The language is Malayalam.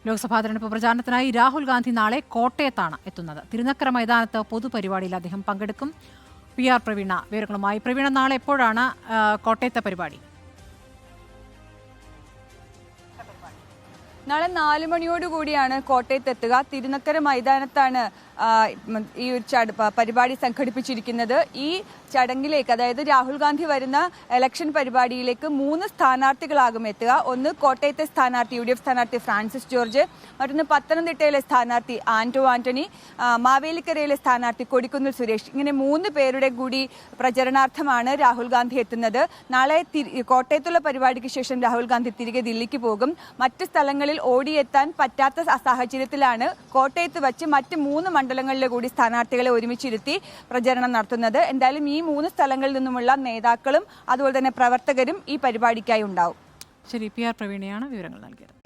ലോക്സഭാ തെരഞ്ഞെടുപ്പ് പ്രചാരണത്തിനായി രാഹുൽ ഗാന്ധി നാളെ കോട്ടയത്താണ് എത്തുന്നത്. തിരുനക്കര മൈതാനത്ത് പൊതുപരിപാടിയിൽ അദ്ദേഹം പങ്കെടുക്കും. PR പ്രവീണ വിവരങ്ങളുമായി. പ്രവീണ, നാളെ എപ്പോഴാണ് കോട്ടയത്തെ പരിപാടി? നാളെ 4 മണിയോടുകൂടിയാണ് കോട്ടയത്ത് എത്തുക. തിരുനക്കര മൈതാനത്താണ് ഈ ഒരു പരിപാടി സംഘടിപ്പിച്ചിരിക്കുന്നത്. ഈ ചടങ്ങിലേക്ക്, അതായത് രാഹുൽ ഗാന്ധി വരുന്ന ഇലക്ഷൻ പരിപാടിയിലേക്ക് 3 സ്ഥാനാർത്ഥികളാകും എത്തുക. ഒന്ന് കോട്ടയത്തെ സ്ഥാനാർത്ഥി UDF സ്ഥാനാർത്ഥി ഫ്രാൻസിസ് ജോർജ്, മറ്റൊന്ന് പത്തനംതിട്ടയിലെ സ്ഥാനാർത്ഥി ആന്റോ ആന്റണി, മാവേലിക്കരയിലെ സ്ഥാനാർത്ഥി കൊടിക്കുന്നിൽ സുരേഷ്. ഇങ്ങനെ 3 പേരുടെ കൂടി പ്രചരണാർത്ഥമാണ് രാഹുൽ ഗാന്ധി എത്തുന്നത്. നാളെ കോട്ടയത്തുള്ള പരിപാടിക്ക് ശേഷം രാഹുൽ ഗാന്ധി തിരികെ ദില്ലിക്ക് പോകും. മറ്റ് സ്ഥലങ്ങളിൽ ഓടിയെത്താൻ പറ്റാത്ത സാഹചര്യത്തിലാണ് കോട്ടയത്ത് വച്ച് മറ്റ് 3 മണ്ഡലങ്ങളിലെ കൂടി സ്ഥാനാർത്ഥികളെ ഒരുമിച്ചിരുത്തി പ്രചരണം നടത്തുന്നത്. എന്തായാലും ഈ 3 സ്ഥലങ്ങളിൽ നിന്നുമുള്ള നേതാക്കളും അതുപോലെ തന്നെ പ്രവർത്തകരും ഈ പരിപാടിക്കായി ഉണ്ടാവും. ശരി, PR പ്രവീണയാണ് വിവരങ്ങൾ നൽകിയത്.